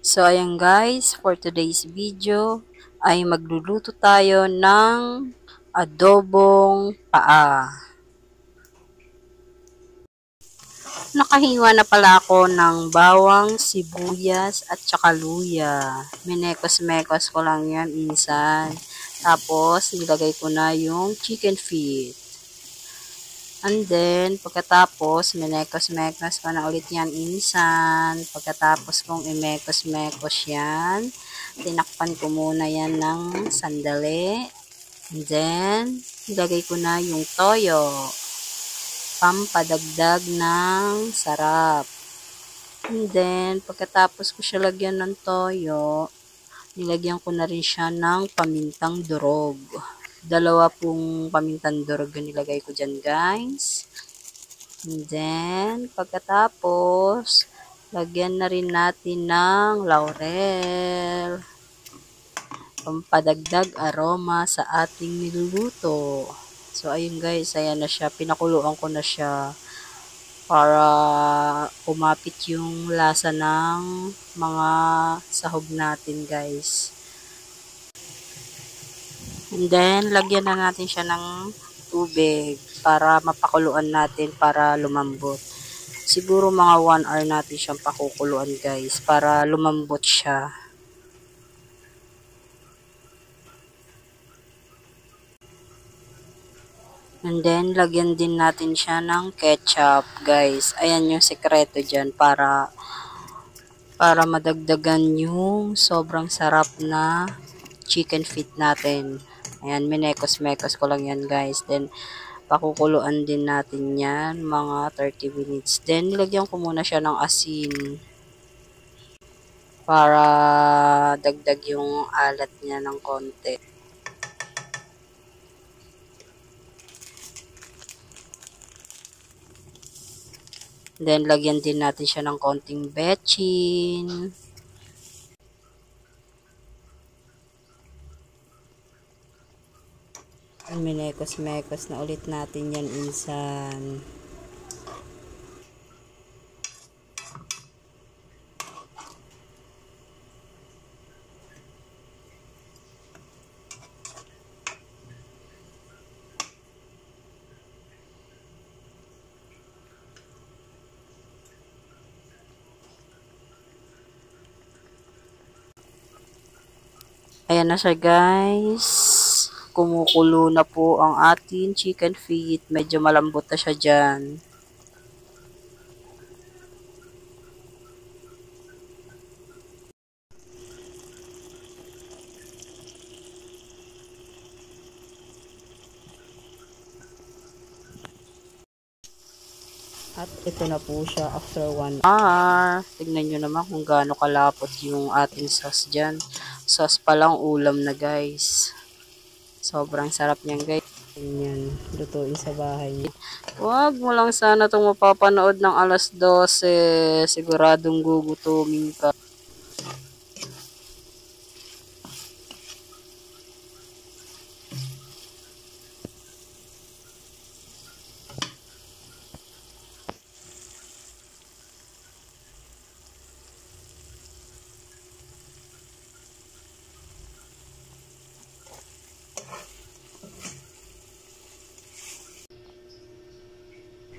So, ayan guys, for today's video ay magluluto tayo ng adobong paa. Nakahiwa na pala ako ng bawang, sibuyas at saka luya. Minekos-mekos ko lang yan insan. Tapos, nilagay ko na yung chicken feet. And then, pagkatapos, minekos-mekos ko na ulit yan insan. Pagkatapos kong imekos-mekos yan, tinakpan ko muna yan ng sandali. And then, ilagay ko na yung toyo. Pampadagdag ng sarap. And then, pagkatapos ko siya lagyan ng toyo, nilagyan ko na rin siya ng pamintang durog. 2 pong pamintang durog yung nilagay ko dyan, guys. And then, pagkatapos, lagyan na rin natin ng laurel. Pampadagdag aroma sa ating niluluto. So, ayun guys, ayan na siya. Pinakuluan ko na siya para kumapit yung lasa ng mga sahog natin, guys. And then, lagyan na natin siya ng tubig para mapakuluan natin para lumambot. Siguro mga 1 hour natin siyang pakukuluan, guys, para lumambot siya. And then, lagyan din natin siya ng ketchup, guys. Ayan yung sekreto dyan para madagdagan yung sobrang sarap na chicken feet natin. Ayan, minekos-mekos ko lang yan, guys. Then, pakukuluan din natin yan mga 30 minutes. Then, nilagyan ko muna siya ng asin para dagdag yung alat niya ng konti. Then, lagyan din natin siya ng konting betchin. Minekos-mekos na ulit natin yan insan. Ayan na siya, guys. Kumukulo na po ang ating chicken feet. Medyo malambot na siya dyan. At ito na po siya after 1 hour. Tignan nyo naman kung gaano kalapot yung ating sauce dyan. Sauce pa lang ulam na, guys. Sobrang sarap niyan, guys. Ganyan, lutuin sa bahay. Huwag mo lang sana itong mapapanood ng alas 12. Siguradong gugutumin ka.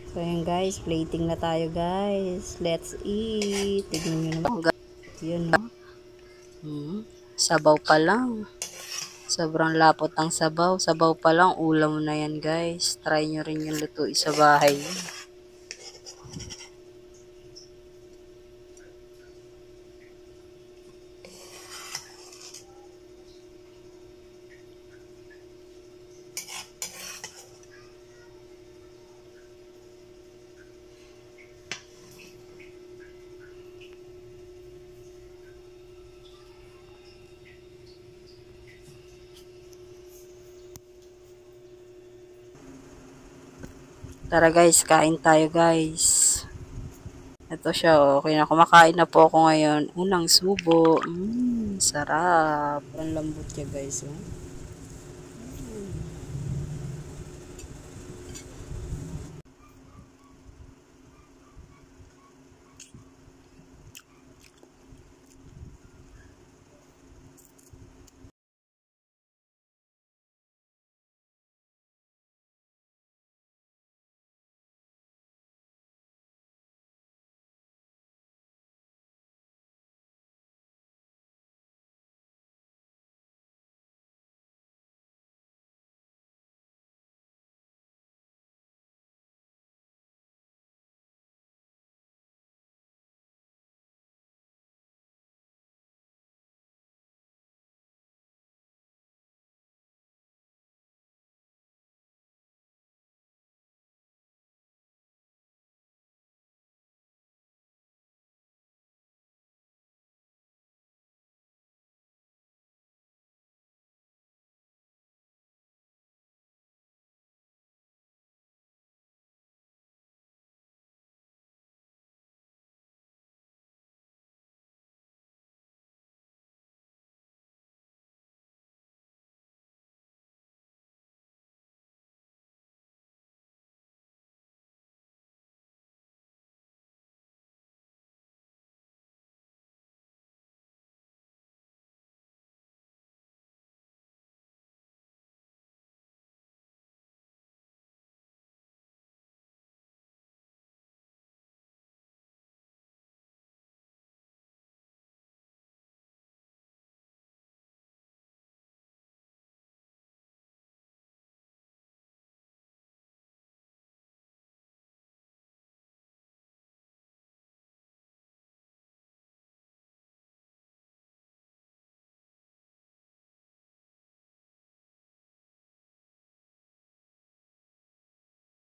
So, yun guys, plating na tayo guys. Let's eat. Tignan nyo naman guys. Yun, no? Sabaw pa lang. Sobrang lapot ng sabaw. Sabaw pa lang, ulam na yan guys. Try nyo rin yung lutuin sa bahay. Tara guys, kain tayo guys. Ito siya, okay na. Kumakain na po ako ngayon. Unang subo. Sarap. Ang lambot niya guys.